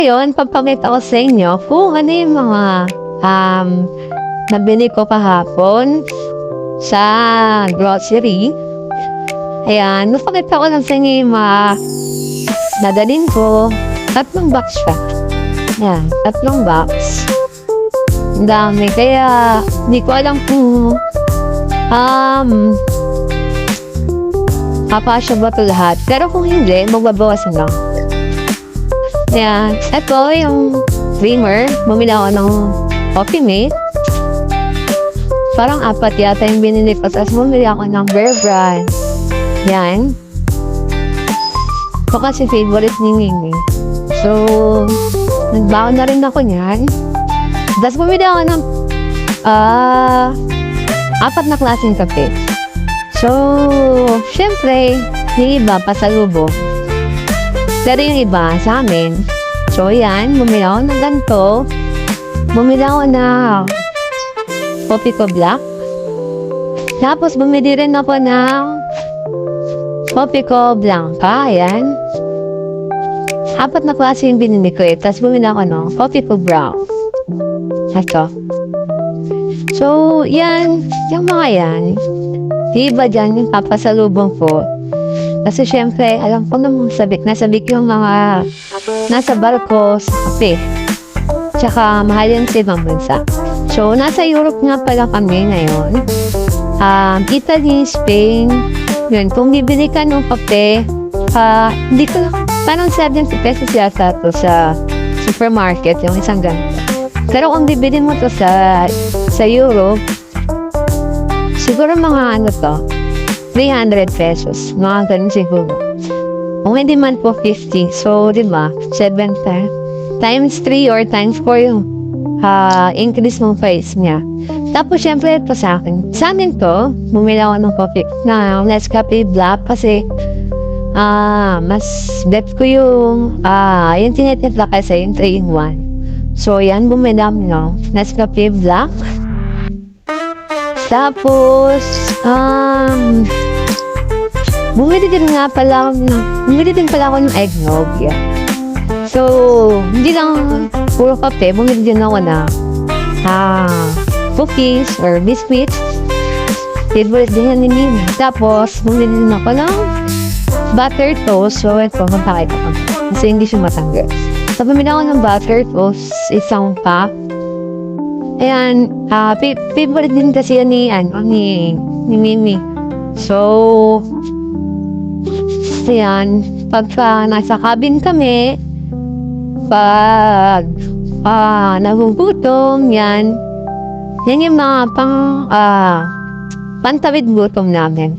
Ngayon, papakita ko sa inyo kung ano yung mga nabili ko kahapon sa grocery. Ayan, napakita ko lang sa inyo yung mga nadalhin ko. 3 box siya. Ayan, 3 box. Ang dami. Kaya, hindi ko alam kung kapasya ba ito lahat. Pero kung hindi, magbabawasan lang. Ayan, ito yung creamer. Bumili ako ng Coffee Mate. Parang 4 yata yung binili ko. Tapos bumili ako ng Bear Brand. Yan. Ito kasi favorite ni Mimi. So, nagbaon na rin ako niyan. Tapos bumili ako ng 4 na klaseng kape. So, syempre, yung iba pasalubong. Pero yung iba sa amin. So, yan. Bumili ako ng ganito. Bumili ako ng Copico Black. Tapos, bumili rin ako ng Copico Blanca. Ayan. 4 na klase yung binili ko eh. Tapos, bumili ako ng Copico Brown. Ito. So, yan. Yung mga yan. Iba dyan yung papasalubong ko. Kasi syempre, alam ko namang nasabik yung mga nasa barko sa kape. Tsaka mahal yan sa ibang bansa. So, nasa Europe nga pala kami ngayon. Italy, Spain. Yun, kung bibili ka ng kape, hindi ko lang, parang 70 pesos yata to sa supermarket, yung isang ganito. Pero kung bibili mo to sa Europe, siguro mga 300 pesos. Mga ganun siguro. Kung hindi man po 50. So, di ba? 70 times 3 or times 4 yung increase ng price niya. Tapos, syempre, ito sa akin. Sa amin to, bumili ako ng coffee na Nescafe Black kasi mas bet ko yung tinitimpla kasi yung 3-in-1. So, yan, bumili namin ng Nescafe Black. Tapos, bumili din pala ako ng eggnog. Yeah. So, hindi lang puro kape, bumili din ako na cookies or biscuits. Favorite din yan ni Mimi. Tapos, bumili din ako ng butter toast. So, ito, magpakita ko. Kasi hindi siya matanggal. So, bumili ako ng butter toast, 1 pack. Ayan, favorite din kasi yan ni Mimi. So, ayan, pagka nasa cabin kami, pag nagugutom, yan yung mga pantawid gutom namin.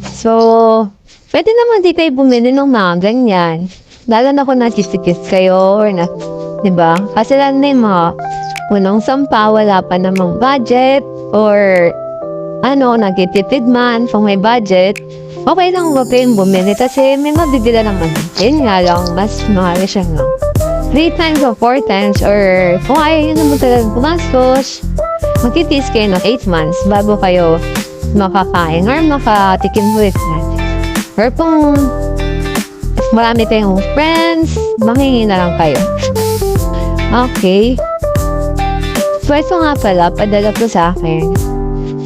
So, pwede naman di kayo bumili ng mga ganyan. Lalo na kung nakisikis kayo or diba? Kasi lang na yung mga unang sampa, wala pa namang budget or nagtitipid man kung may budget, okay lang huwag kayong bumili kasi may mabibila naman. Yun nga lang, mas mahal siya nga. 3 times or 4 times or kung ayaw nyo naman talagang gumastos, magtitis kayo ng 8 months bago kayo makakain or makatikim ulit natin. Or kung marami kayong friends, manghingi na lang kayo. Okay. So, ito nga pala, padala ko sa akin.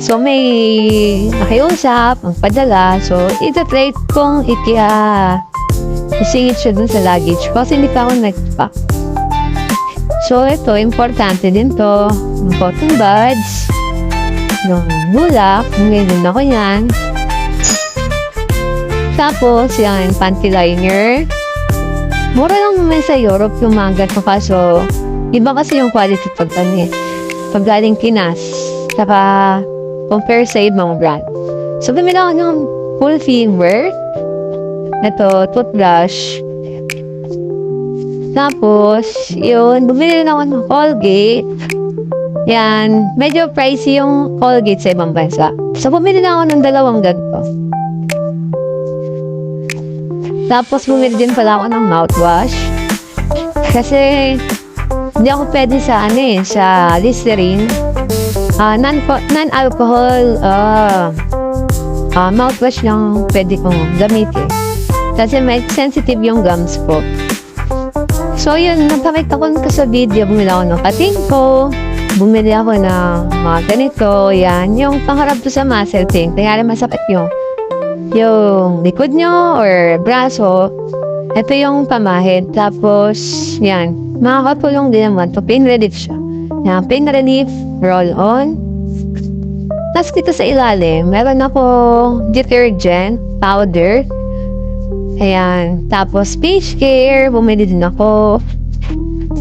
So, may nakiusap, ang padala. So, ita-trade kong isingit siya dun sa luggage kasi hindi pa ako nag-pack. So, ito, importante din to. Yung cotton buds, yung bulak, ngayon ako yan. Tapos, yung panty liner. Mura lang naman sa Europe yung mga ganito kaso, iba kasi yung quality pag galing Pinas, saka compare sa ibang brand. So, bumili ako ng full finger. Ito, toothbrush. Tapos, yun, bumili rin ako ng Colgate. Yan, medyo pricey yung Colgate sa ibang bansa. So, bumili na ako ng 2 ganito. Tapos, bumili din pala ako ng mouthwash. Kasi, hindi ako pwede sa Listerine. Non-alcohol mouthwash lang pwede kong gamitin. Kasi may sensitive yung gums ko. So, yun, nagpakita ko sa video, bumili ako ng pating ko, bumili ako ng mga ganito, yan, yung pangharap to sa muscle thing, kaya masakit yung likod nyo or braso, ito yung pamahid, tapos, yan, makakatulong din naman to pain relief siya. Yan, pain relief, roll on. Tapos dito sa ilalim, meron ako detergent, powder, ayan, tapos page care, bumili din ako.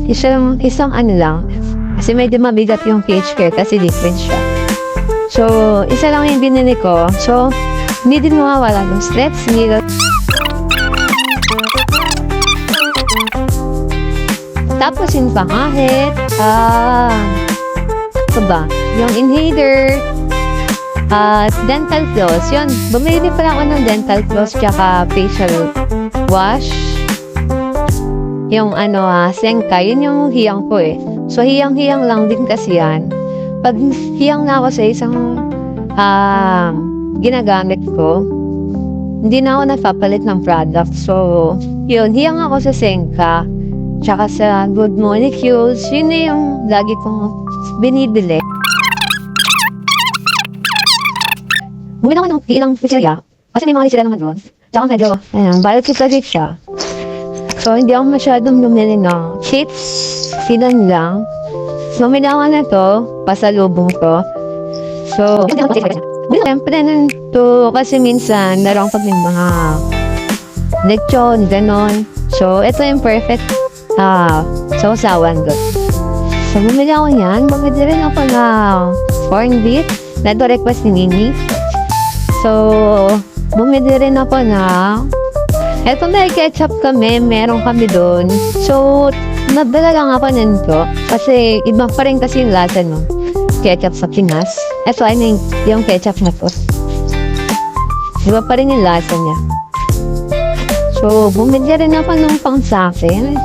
Isang ano lang, kasi medyo mabigat yung page care kasi liquid siya. So, isa lang yung binili ko. So, hindi din mawawala yung stretch needle. Tapos yung pangahit, ito ba? Yung inhaler, dental floss. Yun, bumili din pala ako ng dental floss tsaka facial wash. Yung Senka, yun yung hiyang ko eh. So, hiyang-hiyang lang din kasi yan. Pag hiyang na ako sa isang ginagamit ko, hindi na ako nagpapalit ng product. So, yun, hiyang ako sa Senka, tsaka sa Good Molecules. Yun na yung lagi kong binibili. Bumili ako ng ilang pizzeria, kasi may mga sila naman doon. Tsaka medyo, balot-balot siya. So, hindi ako masyadong bumili ng chips, silan lang. So, bumili ako na to, pasalubong to. So, siyempre nito, kasi minsan, naroon pag may mga lechon, ganon. So, ito yung perfect sausawan doon. So, bumili ako yan. Bumili rin ako ng corned beef. Nato request ni Nini. So, bumili rin ako na eto may ketchup kami, meron kami doon. So, nabala lang ako nito kasi iba pa rin kasi yung lasa no. Ketchup sa Pinas. Eto ay yung ketchup na to. Iba pa rin yung lasa niya. So, bumili rin ako ng pang sa akin.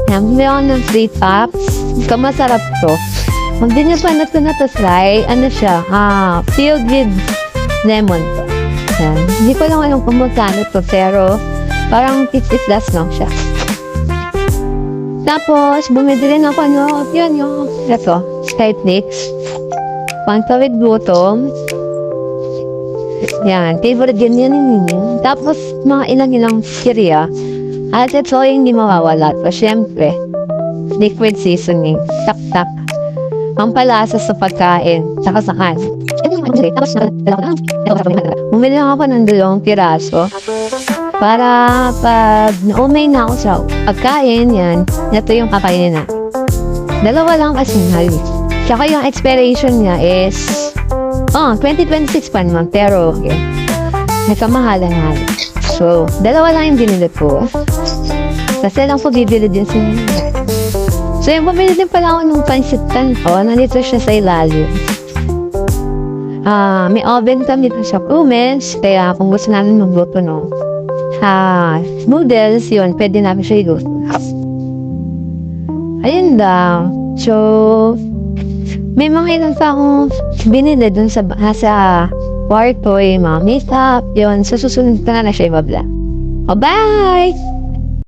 Bumili ako ng 3 packs. Masarap to. Hindi niya pa na to try. Ano siya? Filled with lemon to. Yan. Hindi ko lang alam kung magkano to, pero parang 50 plus lang siya. Tapos, bumili rin ako yun yung Skyflix. Pangtawid gutom. Yan, favorite din yan yung tapos, mga ilang kirya. At ito yung hindi mawawala to. Siyempre, liquid seasoning. Tak-tak. Ang palasa sa pagkain, saka sa kanin. Bumili lang ako ng 2 piraso para pag naumay na ako sa pagkain yan, ito yung kakainin na. 2 lang kasi halos. Tsaka yung expiration niya is 2026 pa naman, pero okay. Nagkamahalan halos. So, 2 lang yung binili ko. Kasi lang po bibili din sa nila. So, yung bumili din pala ako ng pansitan ko. Nandito siya sa ilalim. May oven kami dito sa Cummins. Kaya kung gusto namin magluto noodles, yun, pwede namin siya iluto. Ayun lang. So, may mga ilan pa akong binili dun sa kwarto, mga makeup, yun. Sa susunod ka na siya ibabla. Bye!